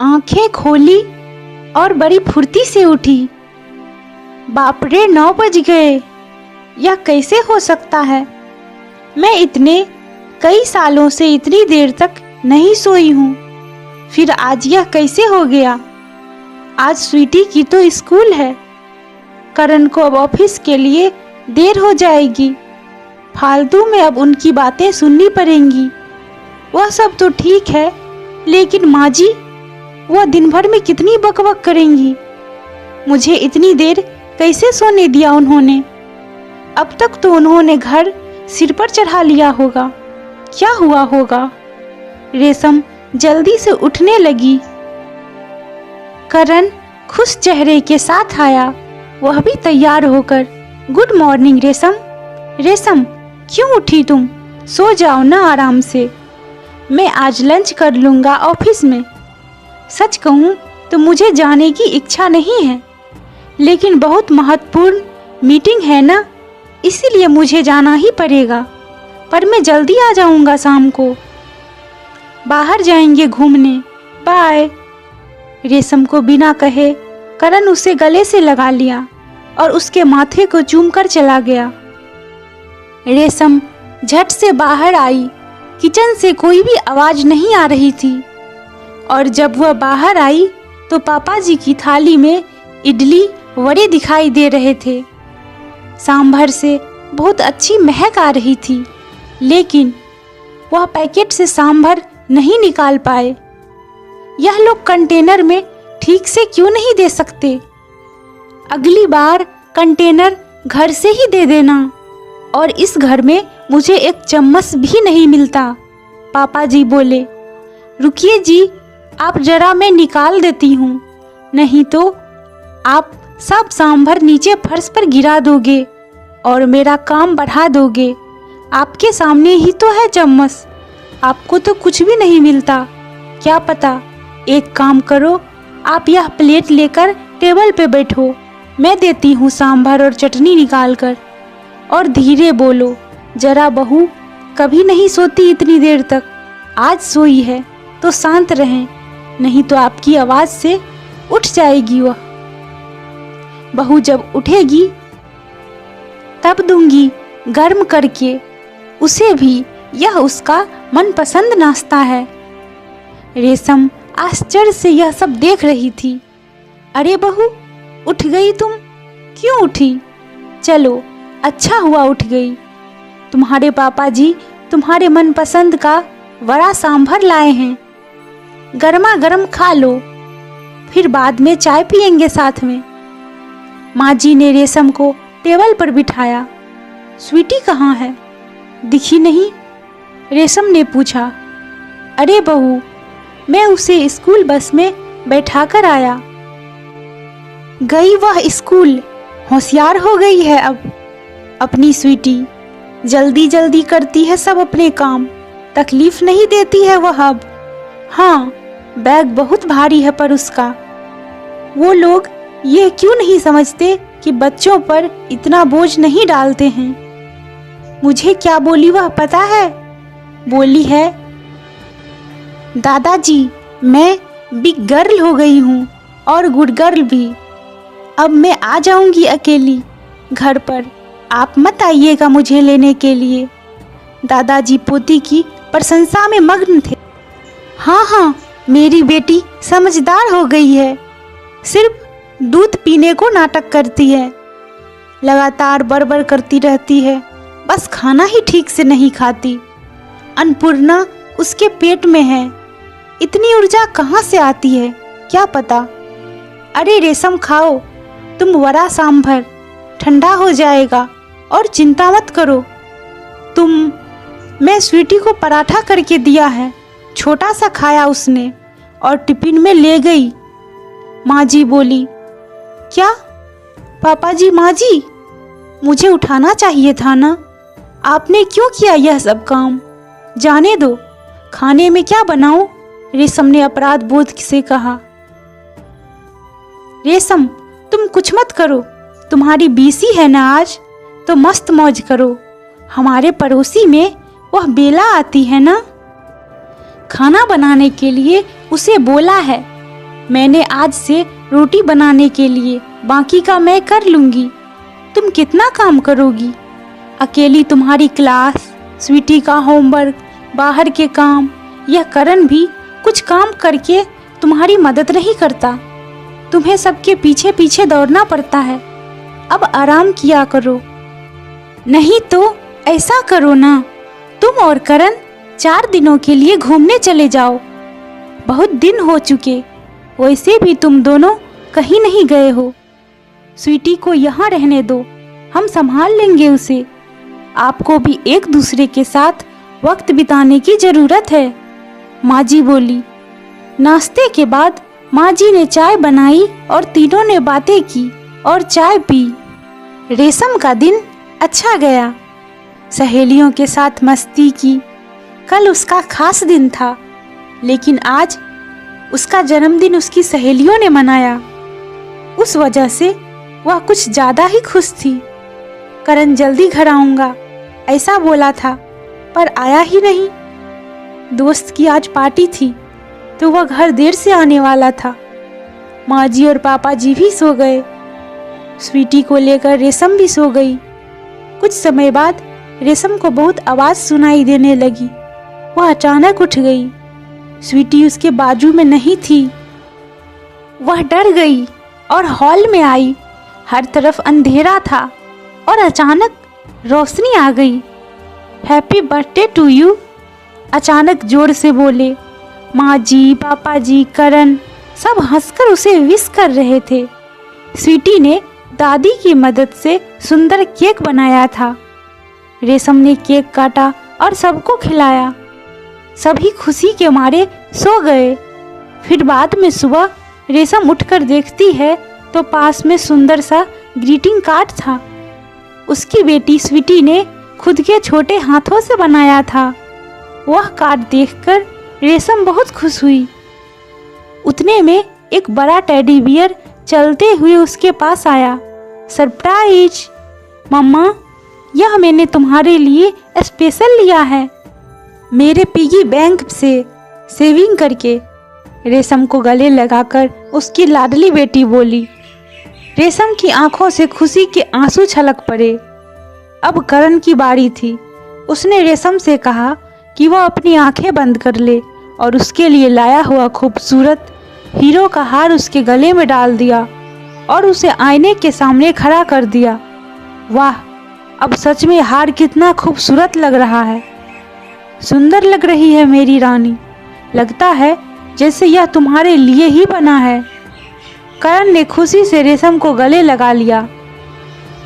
आंखें खोली और बड़ी फुर्ती से उठी। बाप रे, 9 बज गए। यह कैसे हो सकता है? मैं इतने कई सालों से इतनी देर तक नहीं सोई हूँ, फिर आज यह कैसे हो गया? आज स्वीटी की तो स्कूल है। करण को अब ऑफिस के लिए देर हो जाएगी। फालतू में अब उनकी बातें सुननी पड़ेंगी। वह सब तो ठीक है, लेकिन माँ जी, वह दिन भर में कितनी बकबक करेंगी। मुझे इतनी देर कैसे सोने दिया उन्होंने? अब तक तो उन्होंने घर सिर पर चढ़ा लिया होगा। क्या हुआ होगा? रेशम जल्दी से उठने लगी। करण खुश चेहरे के साथ आया, वह भी तैयार होकर। गुड मॉर्निंग रेशम। रेशम, क्यों उठी तुम? सो जाओ ना आराम से। मैं आज लंच कर लूँगा ऑफिस में। सच कहूँ तो मुझे जाने की इच्छा नहीं है, लेकिन बहुत महत्वपूर्ण मीटिंग है ना, इसीलिए मुझे जाना ही पड़ेगा। पर मैं जल्दी आ जाऊँगा शाम को। बाहर जाएंगे घूमने। बाय। रेशम को बिना कहे करण उसे गले से लगा लिया और उसके माथे को चूमकर चला गया। रेशम झट से बाहर आई। किचन से कोई भी आवाज नहीं आ रही थी, और जब वह बाहर आई तो पापा जी की थाली में इडली वड़े दिखाई दे रहे थे। सांभर से बहुत अच्छी महक आ रही थी, लेकिन वह पैकेट से सांभर नहीं निकाल पाए। यह लोग कंटेनर में ठीक से क्यों नहीं दे सकते? अगली बार कंटेनर घर से ही दे देना। और इस घर में मुझे एक चम्मच भी नहीं मिलता। पापा जी बोले, रुकिए जी, आप जरा मैं निकाल देती हूँ, नहीं तो आप सब सांभर नीचे फर्श पर गिरा दोगे और मेरा काम बढ़ा दोगे। आपके सामने ही तो है चम्मच, आपको तो कुछ भी नहीं मिलता। क्या पता, एक काम करो, आप यह प्लेट लेकर टेबल पे बैठो, मैं देती हूँ सांभर और चटनी निकाल कर। और धीरे बोलो, जरा बहू कभी नहीं सोती इतनी देर तक। आज सोई है तो शांत रहें, नहीं तो आपकी आवाज़ से उठ जाएगी वह। बहू जब उठेगी तब दूंगी गर्म करके उसे भी, यह उसका मनपसंद नाश्ता है। रेशम आश्चर्य से यह सब देख रही थी। अरे बहू, उठ गई तुम? क्यों उठी? चलो, अच्छा हुआ उठ गई। तुम्हारे पापा जी तुम्हारे मनपसंद का वड़ा सांभर लाए हैं, गर्मा गर्म खा लो, फिर बाद में चाय पियेंगे साथ में। माँ जी ने रेशम को टेबल पर बिठाया। स्वीटी कहाँ है? दिखी नहीं? रेशम ने पूछा। अरे बहू, मैं उसे स्कूल बस में बैठा कर आया। गई वह स्कूल, होशियार हो गई है अब अपनी स्वीटी। जल्दी जल्दी करती है सब अपने काम, तकलीफ नहीं देती है वह अब। हाँ, बैग बहुत भारी है पर उसका। वो लोग ये क्यों नहीं समझते कि बच्चों पर इतना बोझ नहीं डालते हैं। मुझे क्या बोली वह पता है? बोली है, दादाजी मैं बिग गर्ल हो गई हूँ और गुड गर्ल भी। अब मैं आ जाऊंगी अकेली घर पर, आप मत आइएगा मुझे लेने के लिए। दादाजी पोती की प्रशंसा में मग्न थे। हाँ हाँ, मेरी बेटी समझदार हो गई है, सिर्फ दूध पीने को नाटक करती है, लगातार बड़बड़ करती रहती है, बस खाना ही ठीक से नहीं खाती। अन्नपूर्णा उसके पेट में है, इतनी ऊर्जा कहाँ से आती है क्या पता। अरे रेशम खाओ तुम वड़ा सांभर, ठंडा हो जाएगा और चिंता मत करो तुम। मैं स्वीटी को पराठा करके दिया है, छोटा सा खाया उसने और टिफिन में ले गई। माँ जी बोली, क्या पापा जी? माँ जी, मुझे उठाना चाहिए था ना, आपने क्यों किया यह सब काम? जाने दो, खाने में क्या बनाऊं? रेशम ने अपराध बोध से कहा। रेशम तुम कुछ मत करो, तुम्हारी बीसी है ना आज, तो मस्त मौज करो। हमारे पड़ोसी में वह बेला आती है ना, खाना बनाने के लिए उसे बोला है, मैंने आज से रोटी बनाने के लिए, बाकी का मैं कर लूँगी। तुम कितना काम करोगी? अकेली तुम्हारी क्लास, स्वीटी का होमवर्क, बाहर के काम, यह करण भी कुछ काम करके तुम्हारी मदद नहीं करता। तुम्हें सबके पीछे पीछे दौड़ना पड़ता है। अब आराम किया करो। नहीं तो ऐसा करो ना, तुम और करण 4 दिनों के लिए घूमने चले जाओ। बहुत दिन हो चुके, वैसे भी तुम दोनों कहीं नहीं गए हो। स्वीटी को यहाँ रहने दो, हम संभाल लेंगे उसे। आपको भी एक दूसरे के साथ वक्त बिताने की जरूरत है, माँ जी बोली। नाश्ते के बाद माँ जी ने चाय बनाई और तीनों ने बातें की और चाय पी। रेशम का दिन अच्छा गया। सहेलियों के साथ मस्ती की। कल उसका खास दिन था, लेकिन आज उसका जन्मदिन उसकी सहेलियों ने मनाया। उस वजह से वह कुछ ज़्यादा ही खुश थी। करण जल्दी घर आऊँगा ऐसा बोला था, पर आया ही नहीं। दोस्त की आज पार्टी थी तो वह घर देर से आने वाला था। माँ जी और पापा जी भी सो गए। स्वीटी को लेकर रेशम भी सो गई। कुछ समय बाद रेशम को बहुत आवाज़ सुनाई देने लगी। वह अचानक उठ गई। स्वीटी उसके बाजू में नहीं थी। वह डर गई और हॉल में आई। हर तरफ अंधेरा था और अचानक रोशनी आ गई। हैप्पी बर्थडे टू यू, अचानक जोर से बोले। माँ जी, पापा जी, करण सब हंसकर उसे विश कर रहे थे। स्वीटी ने दादी की मदद से सुंदर केक बनाया था। रेशम ने केक काटा और सबको खिलाया। सभी खुशी के मारे सो गए। फिर बाद में सुबह रेशम उठकर देखती है तो पास में सुंदर सा ग्रीटिंग कार्ड था। उसकी बेटी स्वीटी ने खुद के छोटे हाथों से बनाया था। वह कार्ड देखकर रेशम बहुत खुश हुई। उतने में एक बड़ा टेडी बियर चलते हुए उसके पास आया। सरप्राइज मम्मा, यह मैंने तुम्हारे लिए स्पेशल लिया है, मेरे पिगी बैंक से सेविंग करके। रेशम को गले लगाकर उसकी लाडली बेटी बोली। रेशम की आंखों से खुशी के आंसू छलक पड़े। अब करण की बारी थी। उसने रेशम से कहा कि वह अपनी आंखें बंद कर ले और उसके लिए लाया हुआ खूबसूरत हीरो का हार उसके गले में डाल दिया और उसे आईने के सामने खड़ा कर दिया। वाह, अब सच में हार कितना खूबसूरत लग रहा है। सुंदर लग रही है मेरी रानी, लगता है जैसे यह तुम्हारे लिए ही बना है। करण ने खुशी से रेशम को गले लगा लिया।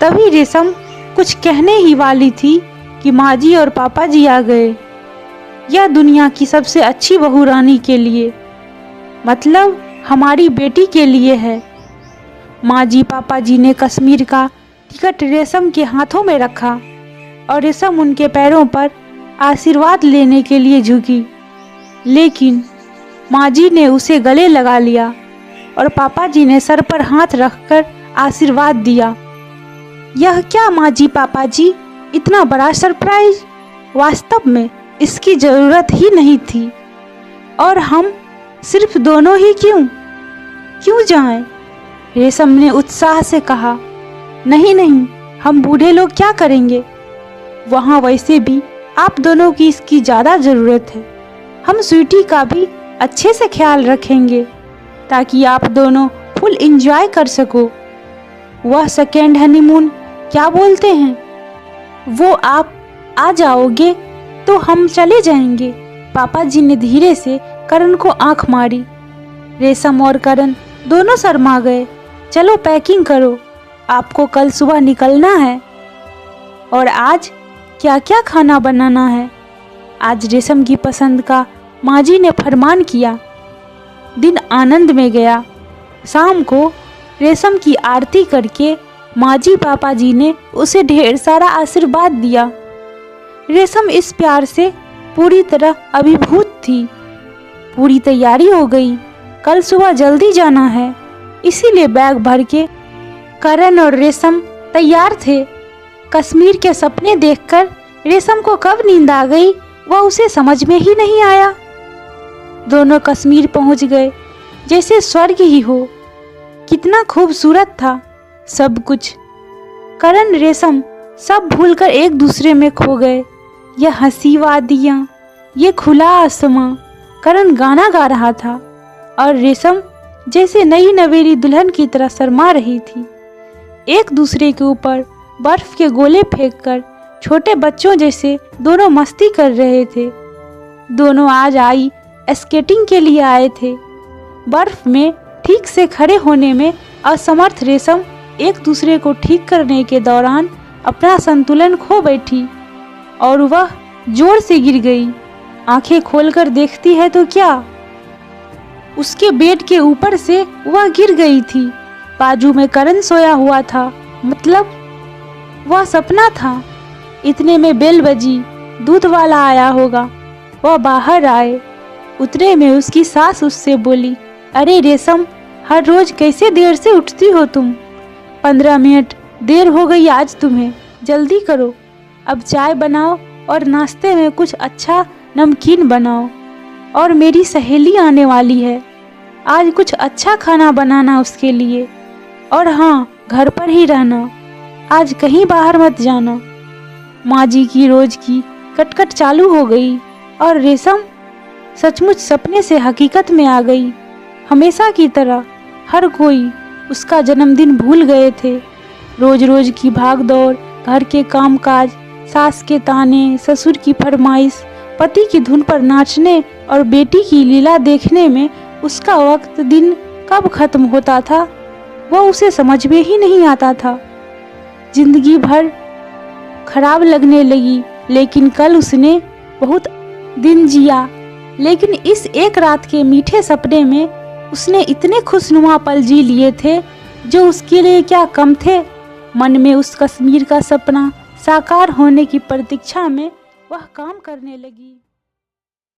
तभी रेशम कुछ कहने ही वाली थी कि माँ जी और पापा जी आ गए। यह दुनिया की सबसे अच्छी बहू रानी के लिए, मतलब हमारी बेटी के लिए है। माँ जी पापा जी ने कश्मीर का टिकट रेशम के हाथों में रखा और रेशम उनके पैरों पर आशीर्वाद लेने के लिए झुकी, लेकिन माँ जी ने उसे गले लगा लिया और पापा जी ने सर पर हाथ रखकर आशीर्वाद दिया। यह क्या माँ जी पापा जी, इतना बड़ा सरप्राइज, वास्तव में इसकी ज़रूरत ही नहीं थी। और हम सिर्फ दोनों ही क्यों जाएं? रेशम ने उत्साह से कहा। नहीं नहीं, हम बूढ़े लोग क्या करेंगे? वहाँ वैसे भी आप दोनों की इसकी ज़्यादा ज़रूरत है। हम स्वीटी का भी अच्छे से ख्याल रखेंगे ताकि आप दोनों फुल एंजॉय कर सको। वह सेकेंड हनीमून क्या बोलते हैं, वो आप आ जाओगे तो हम चले जाएंगे। पापा जी ने धीरे से करण को आंख मारी। रेशम और करण दोनों शर्मा गए। चलो पैकिंग करो, आपको कल सुबह निकलना है। और आज क्या क्या खाना बनाना है? आज रेशम की पसंद का माँ जी ने फरमान किया। दिन आनंद में गया। शाम को रेशम की आरती करके माँ जी पापा जी ने उसे ढेर सारा आशीर्वाद दिया। रेशम इस प्यार से पूरी तरह अभिभूत थी। पूरी तैयारी हो गई, कल सुबह जल्दी जाना है, इसीलिए बैग भर के करण और रेशम तैयार थे। कश्मीर के सपने देखकर रेशम को कब नींद आ गई वह उसे समझ में ही नहीं आया। दोनों कश्मीर पहुंच गए। जैसे स्वर्ग ही हो। कितना खूबसूरत था सब कुछ। करण रेशम सब भूलकर एक दूसरे में खो गए। यह हंसी वादियाँ, ये खुला आसमां। करण गाना गा रहा था और रेशम जैसे नई नवेली दुल्हन की तरह शर्मा रही थी। एक दूसरे के ऊपर बर्फ के गोले फेंककर छोटे बच्चों जैसे दोनों मस्ती कर रहे थे। दोनों आज आई स्केटिंग के लिए आए थे। बर्फ में ठीक से खड़े होने में असमर्थ रेशम एक दूसरे को ठीक करने के दौरान अपना संतुलन खो बैठी और वह जोर से गिर गई। आंखें खोलकर देखती है तो क्या, उसके बेड के ऊपर से वह गिर गई थी। बाजू में करण सोया हुआ था, मतलब वह सपना था। इतने में बेल बजी, दूध वाला आया होगा। वह बाहर आए। उतरे में उसकी सास उससे बोली, अरे रेशम, हर रोज कैसे देर से उठती हो तुम? 15 मिनट देर हो गई आज तुम्हें, जल्दी करो। अब चाय बनाओ और नाश्ते में कुछ अच्छा नमकीन बनाओ। और मेरी सहेली आने वाली है, आज कुछ अच्छा खाना बनाना उसके लिए। और हाँ, घर पर ही रहना, आज कहीं बाहर मत जाना। माँ जी की रोज की कटकट चालू हो गई और रेशम सचमुच सपने से हकीकत में आ गई। हमेशा की तरह हर कोई उसका जन्मदिन भूल गए थे। रोज रोज की भाग दौड़, घर के कामकाज, सास के ताने, ससुर की फरमाइश, पति की धुन पर नाचने और बेटी की लीला देखने में उसका वक्त दिन कब खत्म होता था वह उसे समझ में ही नहीं आता था। जिंदगी भर खराब लगने लगी, लेकिन कल उसने बहुत दिन जिया। लेकिन इस एक रात के मीठे सपने में उसने इतने खुशनुमा पल जी लिए थे जो उसके लिए क्या कम थे। मन में उस कश्मीर का सपना साकार होने की प्रतीक्षा में वह काम करने लगी।